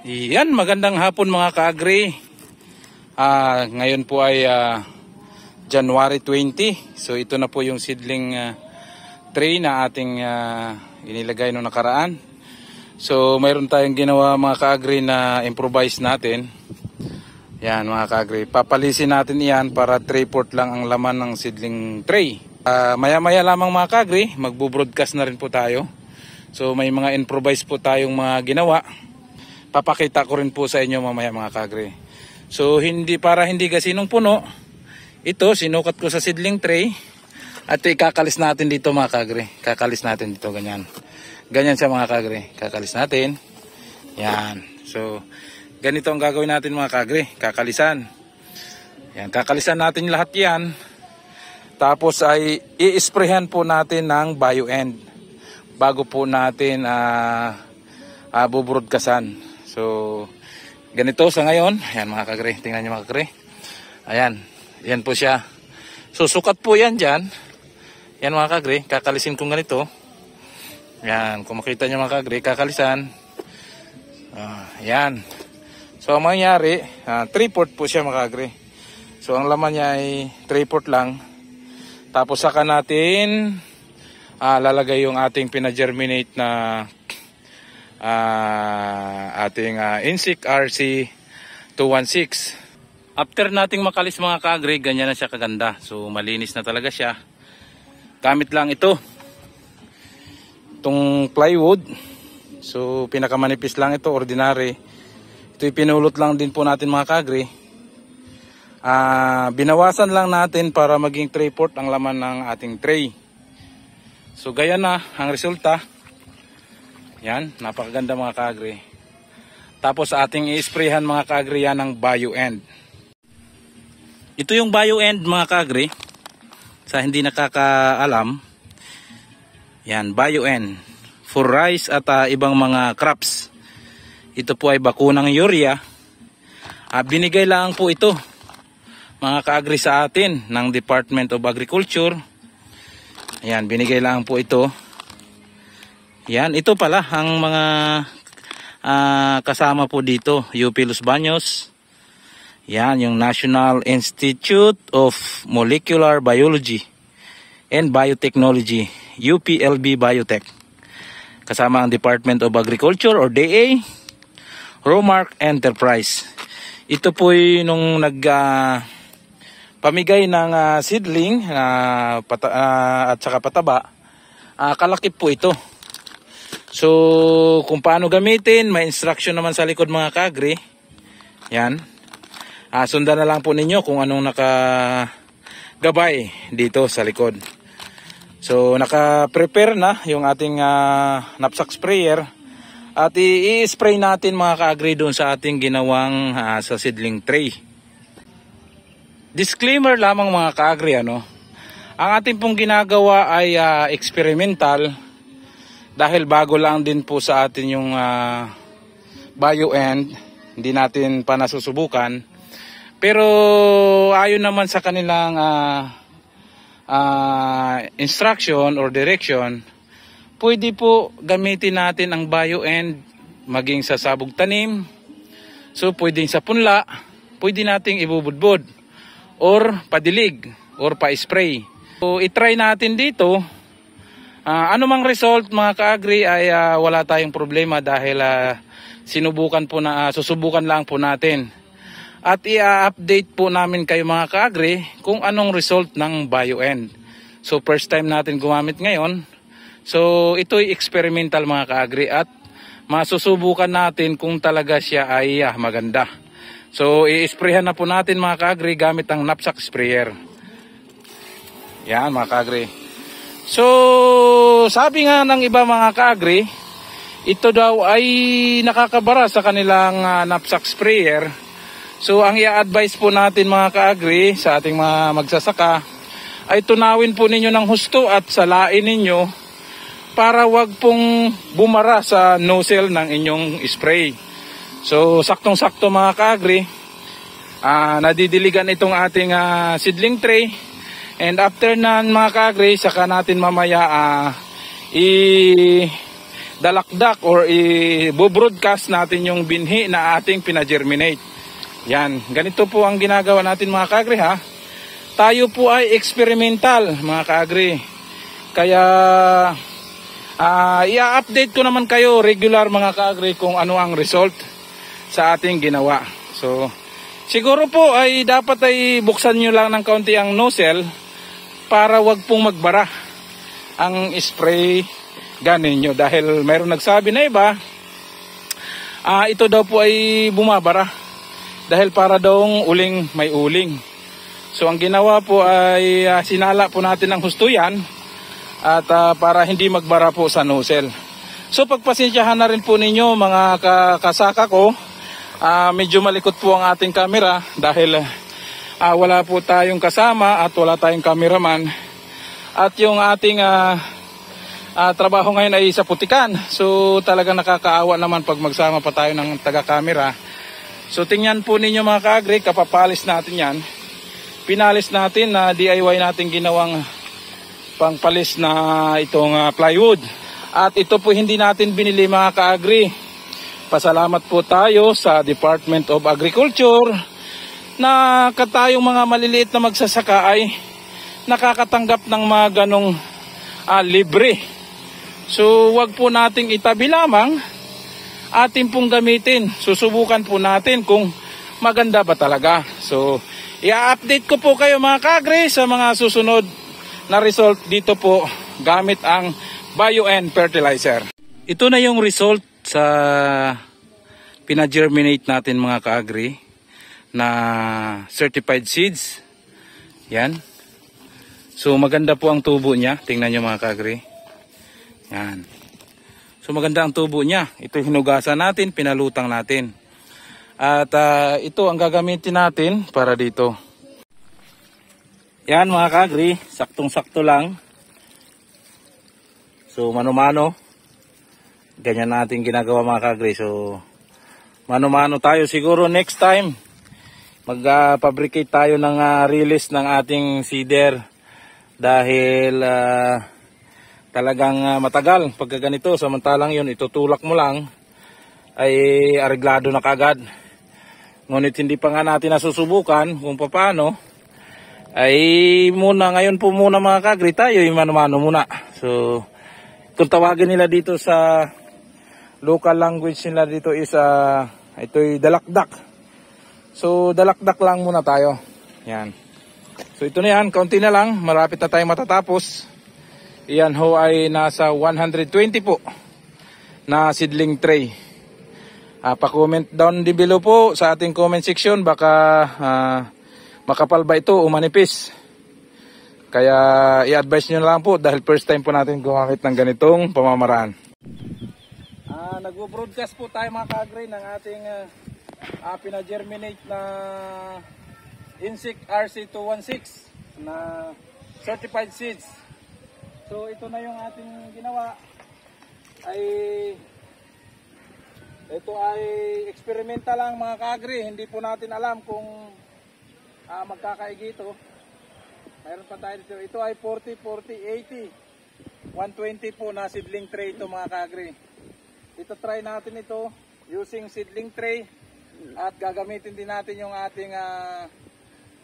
Yan, magandang hapon mga ka-agri. Ngayon po ay January 20. So ito na po yung seedling tray na ating inilagay noong nakaraan. So mayroon tayong ginawa mga ka-agri na improvise natin. Yan mga ka-agri. Papalisin natin iyan para 3/4 lang ang laman ng seedling tray. Maya-maya lamang mga ka-agri, magbo-broadcast na rin po tayo. So may mga improvise po tayong mga ginawa. Papakita ko rin po sa inyo mamaya mga ka-agri. So para hindi gasinong puno, ito sinukat ko sa seedling tray at ikakalis natin dito mga ka-agri. Kakalis natin dito ganyan. Ganyan siya mga ka-agri. Kakalis natin. Yan. So ganito ang gagawin natin mga ka-agri. Kakalisan. Yan, kakalisan natin lahat 'yan. Tapos ay i-sprayhan po natin ng BioEnd bago po natin bubroadcastan. So, ganito sa ngayon. Ayan mga ka-agri. Tingnan nyo mga ka-agri. Ayan. Yan po siya. Susukat po yan dyan. Yan mga ka-agri. Kakalisin kong ganito. Ayan. Kung makita nyo mga ka-agri, kakalisan. Ayan. So, ang mangyari, 3/4 po siya mga ka-agri. So, ang laman niya ay 3/4 lang. Tapos, saka natin lalagay yung ating pina-germinate na ating Insect RC 216. After nating makalis mga ka-agri, ganyan na siya kaganda. So malinis na talaga siya. Gamit lang itong plywood. So pinakamanipis lang ito, ordinary. Ito pinulot lang din po natin mga ka-agri. Binawasan lang natin para maging 3/4 ang laman ng ating tray. So gaya na ang resulta. Yan, napakaganda mga ka-agri. Tapos ating i-sprayhan mga ka-agri yan ng BioEnd. Ito yung BioEnd mga ka-agri. Sa hindi nakakaalam. Yan, BioEnd. For rice at ibang mga crops. Ito po ay bakunang urea. Binigay lang po ito mga ka-agri sa atin ng Department of Agriculture. Yan, binigay lang po ito. Yan, ito pala ang mga kasama po dito. UP Los Baños. Yan, yung National Institute of Molecular Biology and Biotechnology. UPLB Biotech. Kasama ang Department of Agriculture or DA. Romark Enterprise. Ito po nung pamigay ng seedling at saka pataba. Kalakip po ito. So, kung paano gamitin, may instruction naman sa likod mga ka-agri. Yan. Sundan na lang po ninyo kung anong nakagabay dito sa likod. So, naka-prepare na yung ating knapsack sprayer. At i-spray natin mga ka-agri doon sa ating ginawang sa seedling tray. Disclaimer lamang mga ka-agri, ang ating pong ginagawa ay experimental. Dahil bago lang din po sa atin yung BioEnd, hindi natin pa nasusubukan. Pero ayon naman sa kanilang instruction or direction, pwede po gamitin natin ang BioEnd maging sa sabog tanim. So pwedeng sa punla, pwede nating ibubudbud or padilig or pa-spray. So itry natin dito. Anumang result mga ka-agri ay wala tayong problema dahil susubukan lang po natin. At i-update po namin kayo mga ka-agri kung anong result ng BioEnd. So first time natin gumamit ngayon. So ito'y experimental mga ka-agri at masusubukan natin kung talaga siya ay maganda. So i-sprayhan na po natin mga ka-agri gamit ang knapsack sprayer. Yan mga ka-agri. So, sabi nga ng iba mga ka-agri, ito daw ay nakakabara sa kanilang knapsack sprayer. So, ang i-advise po natin mga ka-agri sa ating mga magsasaka ay tunawin po ninyo ng husto at salain ninyo para wag pong bumara sa nozzle ng inyong spray. So, saktong-sakto mga ka-agri, nadidiligan itong ating seedling tray. And after na mga ka-agri, saka natin mamaya dalakdak or i-broadcast natin yung binhi na ating pina-germinate. Yan, ganito po ang ginagawa natin mga kaagri ha. Tayo po ay experimental mga kaagri. Kaya i-update ko naman kayo regular mga kaagri kung ano ang result sa ating ginawa. So siguro po ay dapat ay buksan nyo lang ng kaunti ang nozzle para wag pong magbara ang spray gun ninyo. Dahil mayroon nagsabi na iba, ito daw po ay bumabara dahil para daw uling may uling. So ang ginawa po ay sinala po natin ang husto yan at para hindi magbara po sa nozzle. So pagpasensyahan na rin po ninyo mga kasaka ko, medyo malikot po ang ating camera dahil wala po tayong kasama at wala tayong cameraman. At yung ating trabaho ngayon ay sa putikan. So talagang nakakaawa naman pag magsama pa tayo ng taga-camera. So tingnan po ninyo mga kaagri, kapapalis natin yan. Pinalis natin na DIY natin ginawang pangpalis na itong plywood. At ito po hindi natin binili mga kaagri. Pasalamat po tayo sa Department of Agriculture na katayong mga maliliit na magsasaka ay nakakatanggap ng mga ganong libre. So wag po nating itabi lamang, atin pong gamitin. Susubukan po natin kung maganda ba talaga. So i-update ko po kayo mga kaagri sa mga susunod na result dito po gamit ang Bio-N fertilizer. Ito na yung result sa pina-germinate natin mga kaagri na certified seeds. Yan. So maganda po ang tubo niya. Tingnan nyo mga kaagri. Yan. So maganda ang tubo niya. Ito hinugasan natin, pinalutang natin. At ito ang gagamitin natin para dito. Yan mga kaagri, saktong-sakto lang. So mano-mano. Ganyan natin ginagawa mga kaagri. So mano-mano tayo. Siguro next time mag-fabricate tayo ng release ng ating seeder. Dahil talagang matagal pagka ganito. Samantalang yun, itutulak mo lang ay areglado na kagad. Ngunit hindi pa nga natin nasusubukan kung paano. Ay ngayon po muna mga kaagri, tayo yung mano-mano muna. So kung tawagin nila dito sa local language nila dito is ito'y dalakdak. So dalakdak lang muna tayo. Yan. So ito na yan, kaunti na lang, malapit na tayo matatapos. Iyan ho ay nasa 120 po na seedling tray. Pa-comment down din below po sa ating comment section, baka makapal ba ito o manipis. Kaya i-advise nyo lang po dahil first time po natin gumamit ng ganitong pamamaraan. Nag-broadcast po tayo mga kaagri ng ating pina-germinate na Insect RC216 na certified seeds. So ito na yung ating ginawa. Ito ay experimental lang mga kaagri. Hindi po natin alam kung magkakaigi ito. Mayroon pa tayo dito. Ito ay 40, 40, 80. 120 po na seedling tray ito mga kaagri. Ito try natin ito using seedling tray. At gagamitin din natin yung ating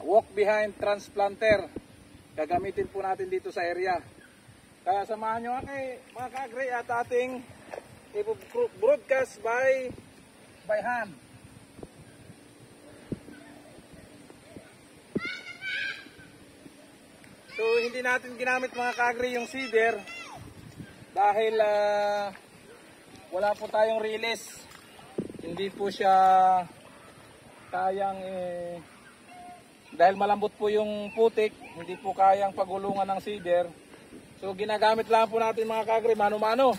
walk behind transplanter. Gagamitin po natin dito sa area. Kaya samahan nyo mga kaagri at ating i-broadcast by hand. So hindi natin ginamit mga kaagri yung seeder dahil wala po tayong release. Hindi po siya kayang dahil malambot po yung putik, hindi po kayang pagulungan ng seeder. So ginagamit lang po natin mga kaagri mano-mano.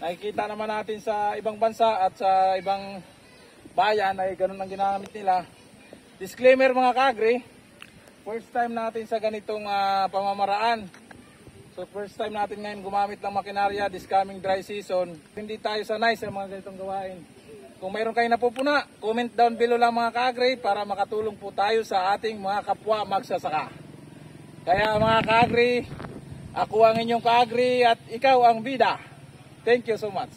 Nakikita naman natin sa ibang bansa at sa ibang bayan ay ganun ang ginamit nila. Disclaimer mga kaagri, first time natin sa ganitong pamamaraan. So first time natin ngayon gumamit ng makinarya this coming dry season. Hindi tayo sanay sa mga ganitong gawain. Kung mayroon kayong napupuna, comment down below lang mga kaagri para makatulong po tayo sa ating mga kapwa magsasaka. Kaya mga kaagri, ako ang inyong kaagri at ikaw ang bida. Thank you so much.